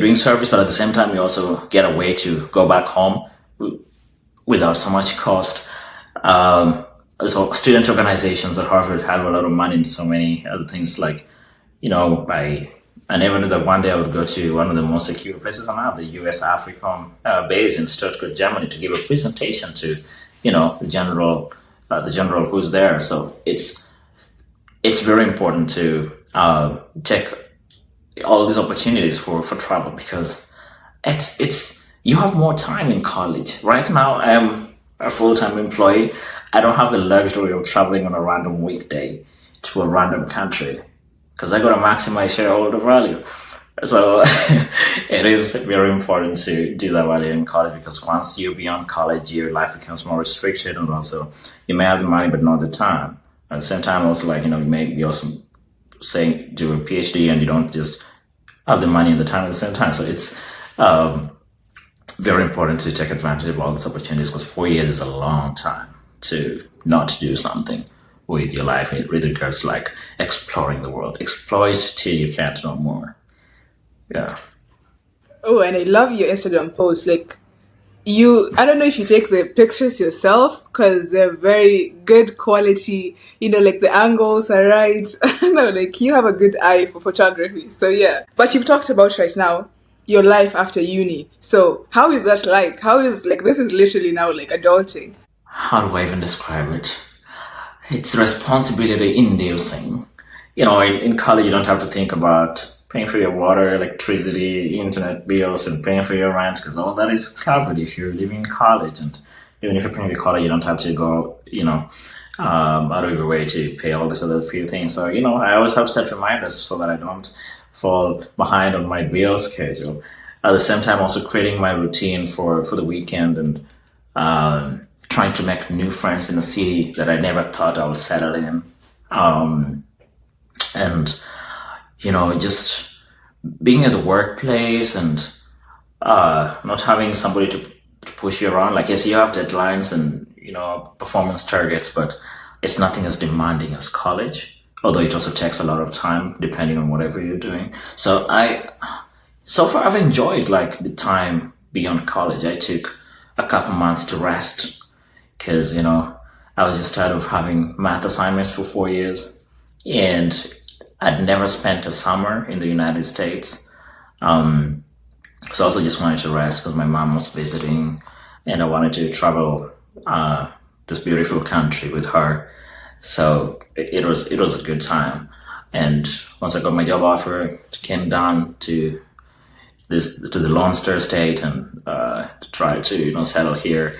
Speaker 2: doing service, but at the same time, you also get a way to go back home without so much cost. So student organizations at Harvard have a lot of money in so many other things, like, I never knew that one day I would go to one of the most secure places on earth, the U.S. African base in Stuttgart, Germany, to give a presentation to, the general who's there. So it's very important to take all these opportunities for travel, because it's you have more time in college. Right now, I am a full-time employee. I don't have the luxury of traveling on a random weekday to a random country, because I got to maximize shareholder value. So it is very important to do that while you're in college, because once you're beyond college, your life becomes more restricted, and also you may have the money but not the time. At the same time, also, like, you may be also saying do a PhD and you don't just have the money and the time at the same time. So it's very important to take advantage of all these opportunities, because 4 years is a long time to not do something with your life. It really regards like exploring the world. Explore it till you can't no more. Yeah.
Speaker 1: Oh, and I love your Instagram posts. Like, I don't know if you take the pictures yourself, because they're very good quality. Like the angles are right. No, like you have a good eye for photography. So yeah. But you've talked about right now your life after uni. So how is that like? How is, like, this is literally now like adulting?
Speaker 2: How do I even describe it? It's responsibility inducing. In college, you don't have to think about paying for your water, electricity, internet bills, and paying for your rent, because all that is covered if you're living in college. And even if you're paying for college, you don't have to go, out of your way to pay all these other few things. So, I always have set reminders so that I don't fall behind on my bill schedule. At the same time, also creating my routine for the weekend, and trying to make new friends in a city that I never thought I would settle in. And just being at the workplace and not having somebody to push you around. Like, yes, you have deadlines and, performance targets, but it's nothing as demanding as college, although it also takes a lot of time depending on whatever you're doing. So so far I've enjoyed like the time beyond college. I took a couple months to rest, because, I was just tired of having math assignments for 4 years, and I'd never spent a summer in the United States. So I also just wanted to rest because my mom was visiting, and I wanted to travel this beautiful country with her. So it was a good time. And once I got my job offer, it came down to this to the Lone Star State and try to settle here.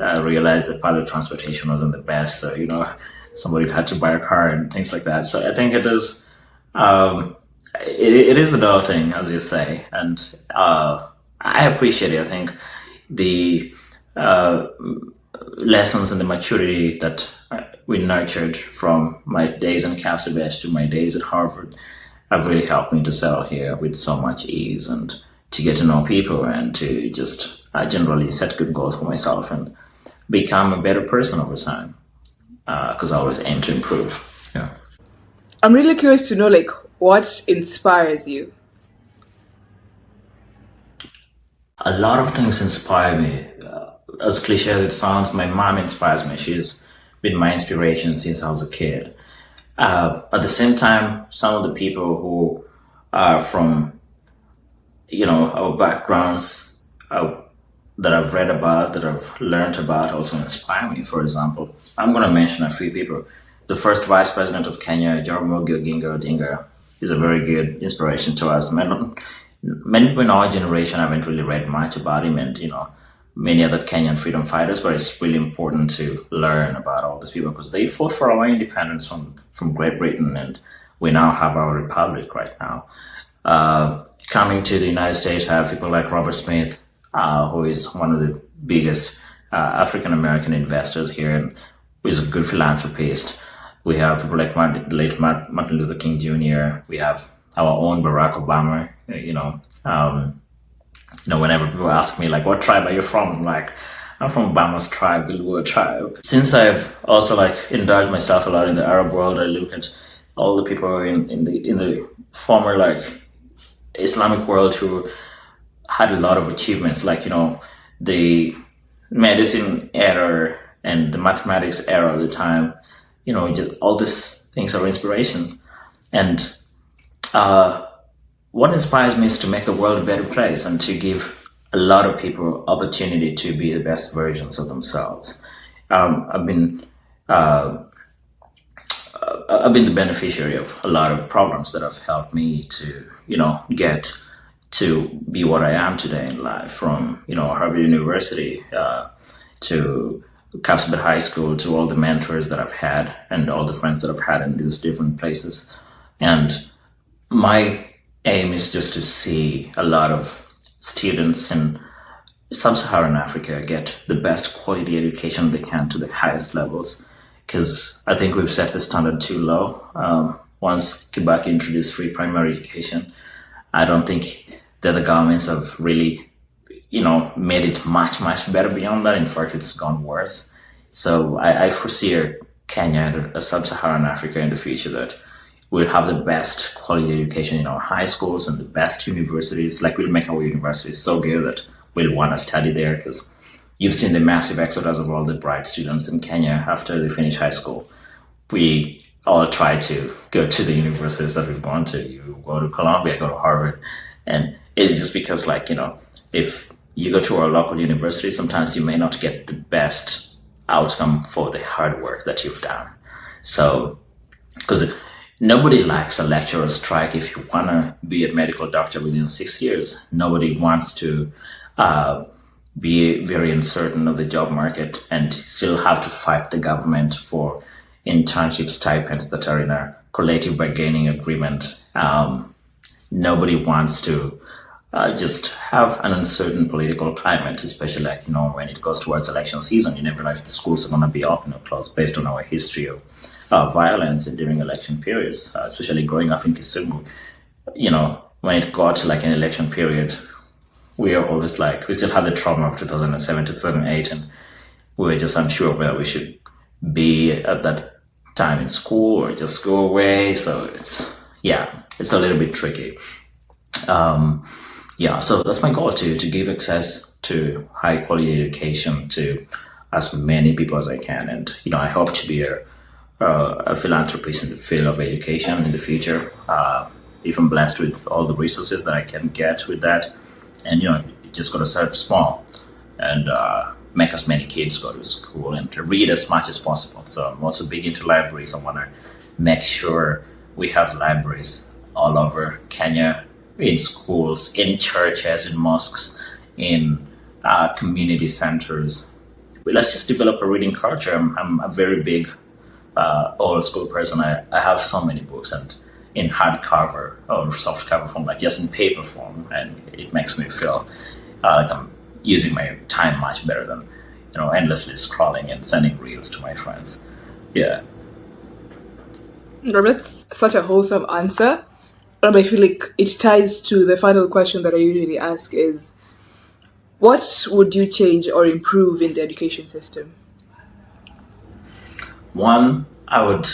Speaker 2: I realized that public transportation wasn't the best, so somebody had to buy a car and things like that. So I think it is. It is adulting, as you say, and I appreciate it. I think the lessons and the maturity that we nurtured from my days in Kapsabet to my days at Harvard have really helped me to settle here with so much ease and to get to know people and to just generally set good goals for myself and become a better person over time, because I always aim to improve. Yeah.
Speaker 1: I'm really curious to know, like, what inspires you?
Speaker 2: A lot of things inspire me. As cliche as it sounds, my mom inspires me. She's been my inspiration since I was a kid. At the same time, some of the people who are from, our backgrounds that I've read about, that I've learned about, also inspire me. For example, I'm going to mention a few people. The first vice president of Kenya, Jaramogi Oginga Odinga, is a very good inspiration to us. Many people in our generation haven't really read much about him and, many other Kenyan freedom fighters, but it's really important to learn about all these people because they fought for our independence from Great Britain, and we now have our republic right now. Coming to the United States, I have people like Robert Smith, who is one of the biggest African-American investors here and who is a good philanthropist. We have people like late Martin Luther King Jr. We have our own Barack Obama, whenever people ask me, like, what tribe are you from? I'm like, I'm from Obama's tribe, the Luo tribe. Since I've also, indulged myself a lot in the Arab world, I look at all the people in the former, Islamic world who had a lot of achievements, the medicine era and the mathematics era at the time. Just all these things are inspirations. And what inspires me is to make the world a better place and to give a lot of people opportunity to be the best versions of themselves. I've been the beneficiary of a lot of programs that have helped me to, get to be what I am today in life, from, Harvard University to Kapsabet High School, to all the mentors that I've had and all the friends that I've had in these different places. And my aim is just to see a lot of students in sub-Saharan Africa get the best quality education they can to the highest levels, because I think we've set the standard too low. Once Kibaki introduced free primary education, I don't think the other governments have really, made it much, much better beyond that. In fact, it's gone worse. So I foresee Kenya and sub-Saharan Africa in the future that we'll have the best quality education in our high schools and the best universities. We'll make our universities so good that we'll want to study there, because you've seen the massive exodus of all the bright students in Kenya after they finish high school. We all try to go to the universities that we've gone to. You go to Columbia, go to Harvard. And it's just because, if you go to our local university, sometimes you may not get the best outcome for the hard work that you've done. So, because nobody likes a lecturer strike. If you want to be a medical doctor within 6 years, nobody wants to be very uncertain of the job market and still have to fight the government for internship stipends that are in a collective bargaining agreement. Nobody wants to just have an uncertain political climate, especially when it goes towards election season. You never know if the schools are going to be open or closed based on our history of violence during election periods, especially growing up in Kisumu. When it got to an election period, we are always we still had the trauma of 2007 to 2008, and we were just unsure of whether we should be at that time in school or just go away. So it's a little bit tricky. So that's my goal, to give access to high quality education to as many people as I can. And, I hope to be a philanthropist in the field of education in the future. If I'm blessed with all the resources that I can get with that. And, just got to start small and make as many kids go to school and to read as much as possible. So I'm also big into libraries. I want to make sure we have libraries all over Kenya, in schools, in churches, in mosques, in community centers. Let's just develop a reading culture. I'm a very big old school person. I have so many books and in hardcover or soft cover form, like just in paper form, and it makes me feel like I'm using my time much better than endlessly scrolling and sending reels to my friends. Yeah.
Speaker 1: That's such a wholesome answer. And I feel like it ties to the final question that I usually ask is, what would you change or improve in the education system?
Speaker 2: One, I would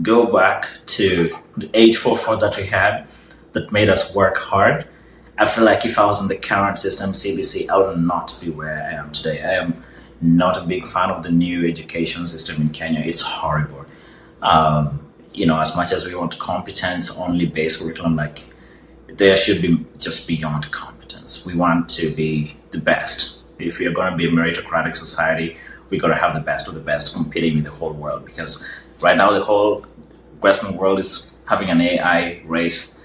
Speaker 2: go back to the age 44 that we had that made us work hard. I feel like if I was in the current system, CBC, I would not be where I am today. I am not a big fan of the new education system in Kenya. It's horrible. As much as we want competence only based curriculum, like there should be just beyond competence. We want to be the best. If we're going to be a meritocratic society, we got to have the best of the best competing with the whole world, because right now the whole Western world is having an AI race.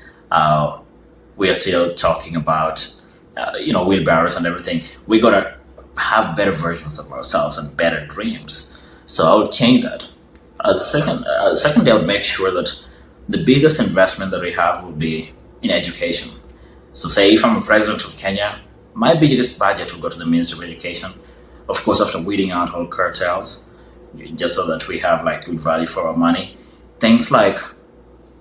Speaker 2: We are still talking about, wheelbarrows and everything. We got to have better versions of ourselves and better dreams. So I would change that. Secondly, I would make sure that the biggest investment that we have would be in education. So say if I'm a president of Kenya, my biggest budget will go to the Ministry of Education, of course, after weeding out all cartels, just so that we have like good value for our money. Things like,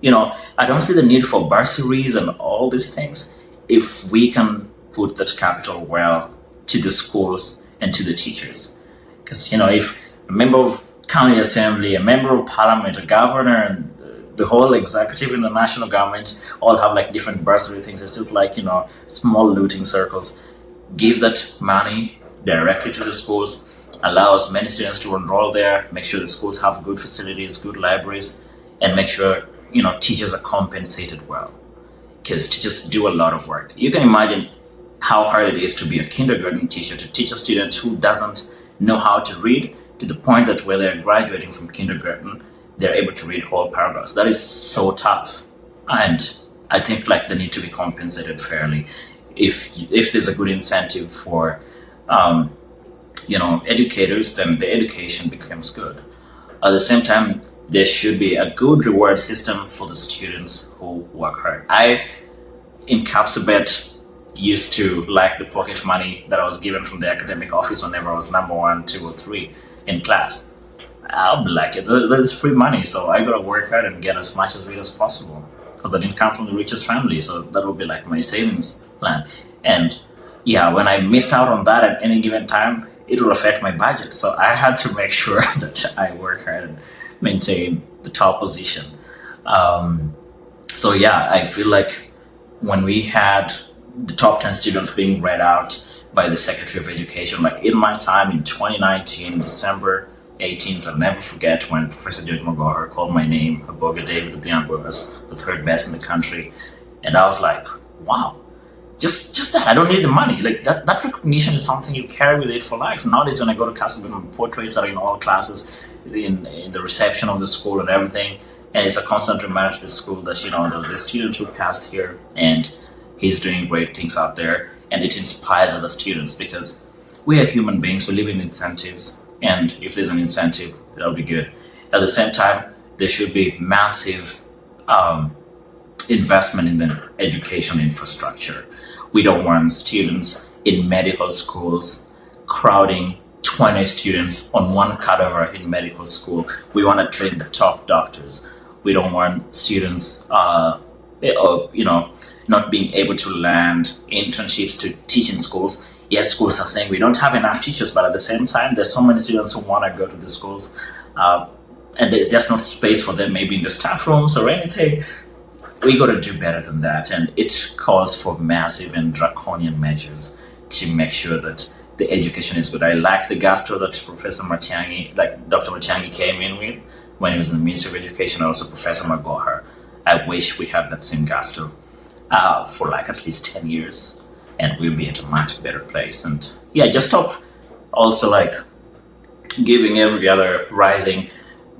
Speaker 2: I don't see the need for bursaries and all these things if we can put that capital well to the schools and to the teachers. Because, if a member of county assembly, a member of parliament, a governor, and the whole executive in the national government all have like different bursary things, it's just like, small looting circles. Give that money directly to the schools, allow as many students to enroll there, make sure the schools have good facilities, good libraries, and make sure, teachers are compensated well. Because teachers do a lot of work. You can imagine how hard it is to be a kindergarten teacher, to teach a student who doesn't know how to read, to the point that when they're graduating from kindergarten, they're able to read whole paragraphs. That is so tough. And I think like they need to be compensated fairly. If there's a good incentive for educators, then the education becomes good. At the same time, there should be a good reward system for the students who work hard. I, in Kapsabet, used to like the pocket money that I was given from the academic office whenever I was number 1, 2, or 3 in class. I'll be like, there's free money, so I gotta work hard and get as much of it as possible. Because I didn't come from the richest family, so that would be like my savings plan. And yeah, when I missed out on that at any given time, it will affect my budget. So I had to make sure that I work hard and maintain the top position. So yeah, I feel like when we had the top 10 students being read out by the Secretary of Education, like in my time in 2019, December 18th, I'll never forget when Professor David Magoha called my name, Aboge David of the as the third best in the country. And I was like, wow, just that. I don't need the money. Like that recognition is something you carry with it for life. Nowadays, when I go to Kapsabet, portraits are in all classes, in the reception of the school and everything. And it's a constant reminder to the school that, there's a student who passed here and he's doing great things out there. And it inspires other students because we are human beings. We live in incentives. And if there's an incentive, that'll be good. At the same time, there should be massive investment in the education infrastructure. We don't want students in medical schools crowding 20 students on one cadaver in medical school. We want to train the top doctors. We don't want students, not being able to land internships to teach in schools. Yes, schools are saying we don't have enough teachers, but at the same time, there's so many students who want to go to the schools, and there's just not space for them, maybe in the staff rooms or anything. We got to do better than that, and it calls for massive and draconian measures to make sure that the education is good. I like the gusto that Professor Matiang'i, like Dr. Matiang'i came in with when he was in the Ministry of Education, and also Professor Magoha. I wish we had that same gusto for like at least 10 years, and we'll be at a much better place. And yeah, just stop also like giving every other rising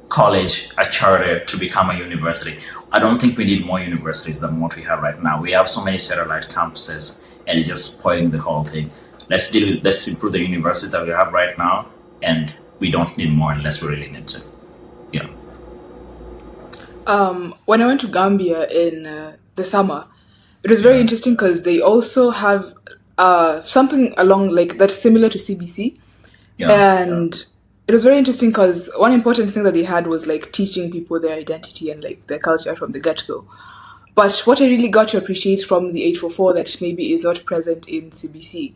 Speaker 2: college a charter to become a university. I don't think we need more universities than what we have right now. We have so many satellite campuses, and it's just spoiling the whole thing. Let's improve the university that we have right now, and we don't need more unless we really need to. Yeah.
Speaker 1: When I went to Gambia in the summer, it was very interesting because they also have something along like that's similar to CBC.
Speaker 2: Yeah.
Speaker 1: And it was very interesting because one important thing that they had was like teaching people their identity and like their culture from the get-go. But what I really got to appreciate from the 844 that maybe is not present in CBC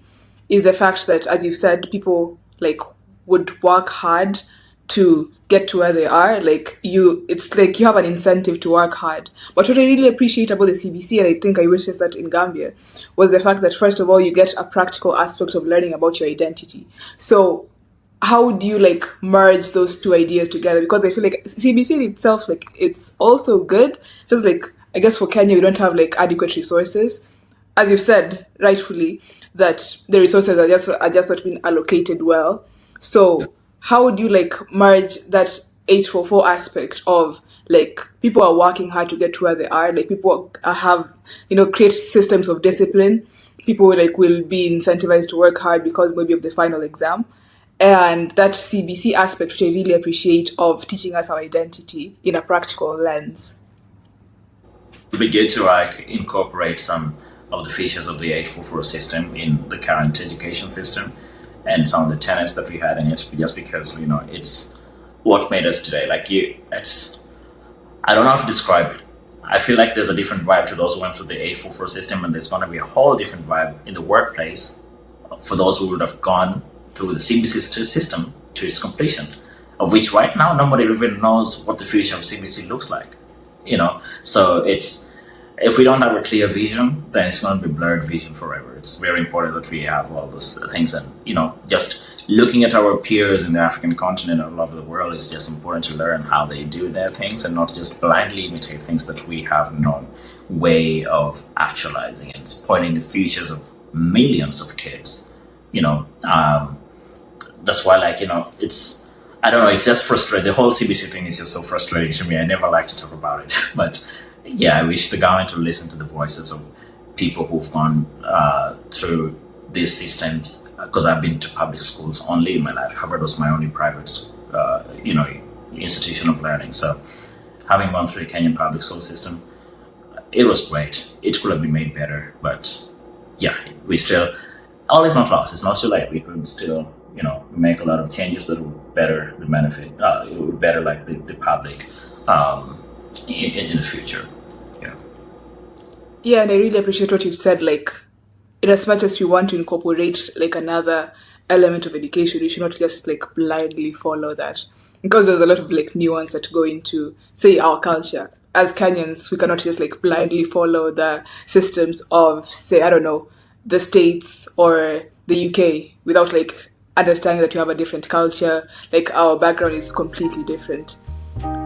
Speaker 1: is the fact that, as you said, people like would work hard to get to where they are. It's like you have an incentive to work hard. But what I really appreciate about the CBC, and I think I witnessed that in Gambia, was the fact that first of all, you get a practical aspect of learning about your identity. So how do you like merge those two ideas together? Because I feel like CBC itself, like it's also good. Just like I guess for Kenya, we don't have like adequate resources, as you've said rightfully, that the resources are just not being allocated well. So how would you like merge that 844 aspect of like people are working hard to get to where they are, like people have create systems of discipline, people like will be incentivized to work hard because maybe of the final exam, and that CBC aspect which I really appreciate of teaching us our identity in a practical lens.
Speaker 2: It would be good to like incorporate some of the features of the 844 system in the current education system and some of the tenets that we had in it, just because it's what made us today. I don't know how to describe it. I feel like there's a different vibe to those who went through the 844 system, and there's going to be a whole different vibe in the workplace for those who would have gone through the CBC system to its completion, of which right now nobody even knows what the future of CBC looks like. So if we don't have a clear vision, then it's going to be blurred vision forever. It's very important that we have all those things, and just looking at our peers in the African continent all over the world is just important to learn how they do their things and not just blindly imitate things that we have no way of actualizing. And spoiling the futures of millions of kids. That's why it's, I don't know, it's just frustrating. The whole CBC thing is just so frustrating to me. I never like to talk about it, but yeah, I wish the government would listen to the voices of people who've gone through these systems, because I've been to public schools only in my life. Harvard was my only private, institution of learning. So having gone through the Kenyan public school system, it was great. It could have been made better, but yeah, we still, all is not lost. It's not too late. We could still, make a lot of changes that would better the benefit, it would better like the public in the future. Yeah.
Speaker 1: Yeah, and I really appreciate what you've said, like, in as much as we want to incorporate like another element of education, we should not just like blindly follow that, because there's a lot of like nuance that go into, say, our culture. As Kenyans, we cannot just like blindly follow the systems of, say, I don't know, the States or the UK without like understanding that you have a different culture, like our background is completely different.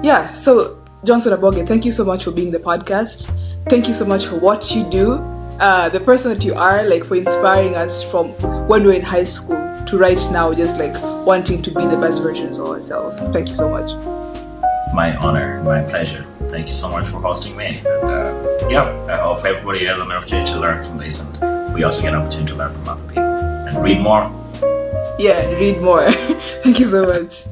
Speaker 1: Yeah, so Johnson Aboge, thank you so much for being the podcast. Thank you so much for what you do. The person that you are, like, for inspiring us from when we were in high school to right now, just like wanting to be the best versions of ourselves. Thank you so much.
Speaker 2: My honor, my pleasure. Thank you so much for hosting me. And I hope everybody has an opportunity to learn from this, and we also get an opportunity to learn from other people and read more.
Speaker 1: Yeah, read more. Thank you so much.